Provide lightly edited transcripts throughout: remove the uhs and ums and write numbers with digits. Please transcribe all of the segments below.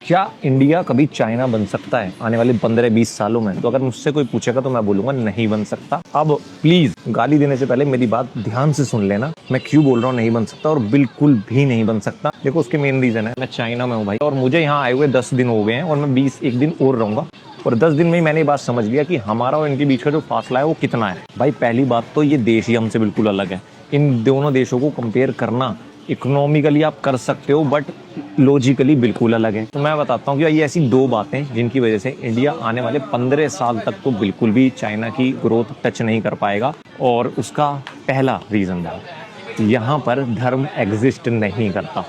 क्या इंडिया कभी चाइना बन सकता है आने वाले 15-20 सालों में? तो अगर मुझसे कोई पूछेगा तो मैं बोलूंगा नहीं बन सकता। अब प्लीज गाली देने से पहले मेरी बात ध्यान से सुन लेना, मैं क्यों बोल रहा हूँ नहीं बन सकता, और बिल्कुल भी नहीं बन सकता। देखो उसके मेन रीजन है, मैं चाइना में हूँ भाई, और मुझे यहाँ आए हुए 10 दिन हो गए हैं, और मैं 21 दिन और रहूंगा। और 10 दिन में ही मैंने ये बात समझ लिया कि हमारा और इनके बीच का जो फासला है वो कितना है। भाई पहली बात तो ये देश ही हमसे बिल्कुल अलग है। इन दोनों देशों को कंपेयर करना इकोनॉमिकली आप कर सकते हो, बट लॉजिकली बिल्कुल अलग है। तो मैं बताता हूँ कि ये ऐसी दो बातें जिनकी वजह से इंडिया आने वाले 15 साल तक तो बिल्कुल भी चाइना की ग्रोथ टच नहीं कर पाएगा। और उसका पहला रीजन है, यहाँ पर धर्म एग्जिस्ट नहीं करता।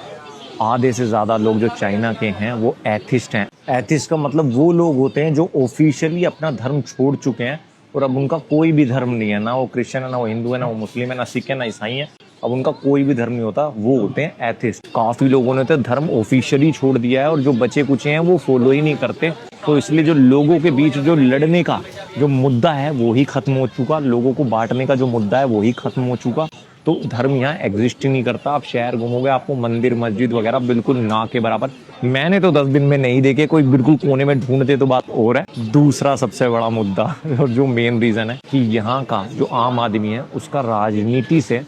आधे से ज़्यादा लोग जो चाइना के हैं वो एथिस्ट हैं। एथिस्ट का मतलब वो लोग होते हैं जो ऑफिशियली अपना धर्म छोड़ चुके हैं, और अब उनका कोई भी धर्म नहीं है, ना वो क्रिश्चियन है, ना वो हिंदू है, ना वो मुस्लिम है, ना सिख है, ना ईसाई है। अब उनका कोई भी धर्म नहीं होता, वो होते हैं एथिस्ट। काफ़ी लोगों ने तो धर्म ऑफिशियली छोड़ दिया है, और जो बचे कुचे हैं वो फॉलो ही नहीं करते। तो इसलिए जो लोगों के बीच जो लड़ने का जो मुद्दा है वो ही खत्म हो चुका, लोगों को बांटने का जो मुद्दा है वो ही खत्म हो चुका। तो धर्म यहाँ एग्जिस्ट ही नहीं करता। आप शहर घूमोगे आपको मंदिर मस्जिद वगैरह बिल्कुल ना के बराबर, मैंने तो 10 दिन में नहीं देखे, कोई बिल्कुल कोने में ढूंढते तो बात और है। दूसरा सबसे बड़ा मुद्दा और जो मेन रीजन है कि यहाँ का जो आम आदमी है उसका राजनीति से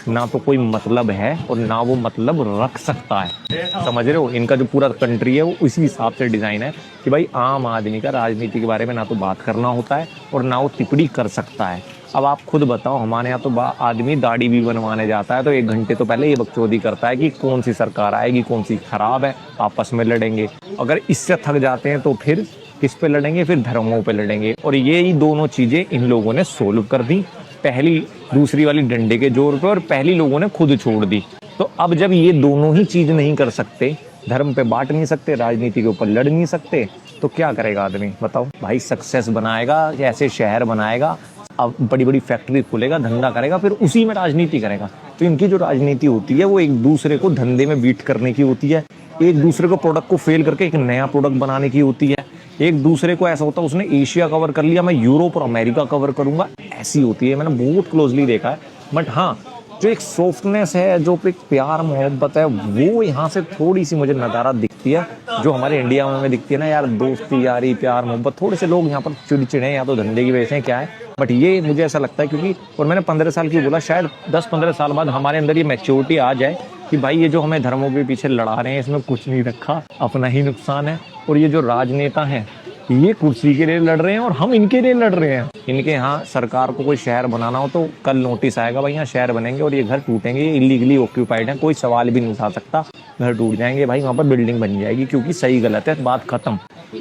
ना तो कोई मतलब है और ना वो मतलब रख सकता है। समझ रहे हो, इनका जो पूरा कंट्री है वो इसी हिसाब से डिजाइन है कि भाई आम आदमी का राजनीति के बारे में ना तो बात करना होता है और ना वो टिप्पणी कर सकता है। अब आप खुद बताओ, हमारे यहाँ तो आदमी दाढ़ी भी बनवाने जाता है तो 1 घंटे तो पहले ये बकचोदी करता है कि कौन सी सरकार आएगी, कौन सी खराब है, आपस में लड़ेंगे। अगर इससे थक जाते हैं तो फिर किस पे लड़ेंगे, फिर धर्मों पे लड़ेंगे। और ये ही दोनों चीजें इन लोगों ने सोल्व कर दी, पहली दूसरी वाली डंडे के जोर पे, और पहली लोगों ने खुद छोड़ दी। तो अब जब ये दोनों ही चीज नहीं कर सकते, धर्म पे बांट नहीं सकते, राजनीति के ऊपर लड़ नहीं सकते, तो क्या करेगा आदमी बताओ? भाई सक्सेस बनाएगा, ऐसे शहर बनाएगा, अब बड़ी बड़ी फैक्ट्री खोलेगा, धंधा करेगा, फिर उसी में राजनीति करेगा। तो इनकी जो राजनीति होती है वो एक दूसरे को धंधे में बीट करने की होती है, एक दूसरे को प्रोडक्ट को फेल करके एक नया प्रोडक्ट बनाने की होती है। एक दूसरे को ऐसा होता है उसने एशिया कवर कर लिया, मैं यूरोप और अमेरिका कवर करूंगा, ऐसी होती है। मैंने बहुत क्लोजली देखा है। बट हाँ, जो एक सॉफ्टनेस है, जो एक प्यार मोहब्बत है, वो यहाँ से थोड़ी सी मुझे नज़ारा दिखती है, जो हमारे इंडिया में दिखती है ना यार, दोस्ती यारी प्यार मोहब्बत। थोड़े से लोग यहाँ पर चिड़चिड़े हैं, या तो धंधे की वजह से क्या है, बट ये मुझे ऐसा लगता है क्योंकि, और मैंने 15 साल की बोला, शायद 10-15 साल बाद हमारे अंदर ये मैच्योरिटी आ जाए कि भाई ये जो हमें धर्मों के पीछे लड़ा रहे हैं इसमें कुछ नहीं रखा, अपना ही नुकसान है। और ये जो राजनेता हैं ये कुर्सी के लिए लड़ रहे हैं और हम इनके लिए लड़ रहे हैं। इनके यहाँ सरकार को कोई शहर बनाना हो तो कल नोटिस आएगा, भाई यहाँ शहर बनेंगे और ये घर टूटेंगे, ये इलीगली ऑक्यूपाइड है, कोई सवाल भी नहीं उठा सकता, घर टूट जाएंगे, भाई वहाँ पर बिल्डिंग बन जाएगी, क्योंकि सही गलत है, बात खत्म।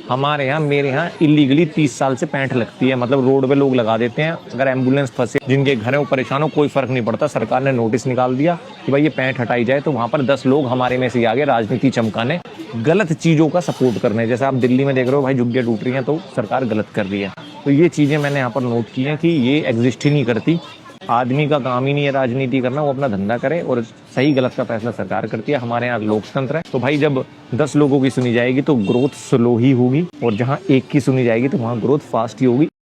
हमारे यहाँ, मेरे यहाँ इलीगली 30 साल से 65 लगती है, मतलब रोड पे लोग लगा देते हैं। अगर एम्बुलेंस फंसे, जिनके घर है वो परेशान हो, कोई फर्क नहीं पड़ता, सरकार ने नोटिस निकाल दिया कि भाई ये 65 हटाई जाए, तो वहाँ पर 10 लोग हमारे में से आगे राजनीति चमकाने, गलत चीजों का सपोर्ट करने। जैसे आप दिल्ली में देख रहे हो भाई झुग्गियां टूट रही हैं तो सरकार गलत कर रही है। तो ये चीजें मैंने यहाँ पर नोट की हैं कि ये एग्जिस्ट ही नहीं करती। आदमी का काम ही नहीं है राजनीति करना, वो अपना धंधा करे, और सही गलत का फैसला सरकार करती है। हमारे यहाँ लोकतंत्र है, तो भाई जब 10 लोगों की सुनी जाएगी तो ग्रोथ स्लो ही होगी, और जहाँ एक की सुनी जाएगी तो वहाँ ग्रोथ फास्ट ही होगी।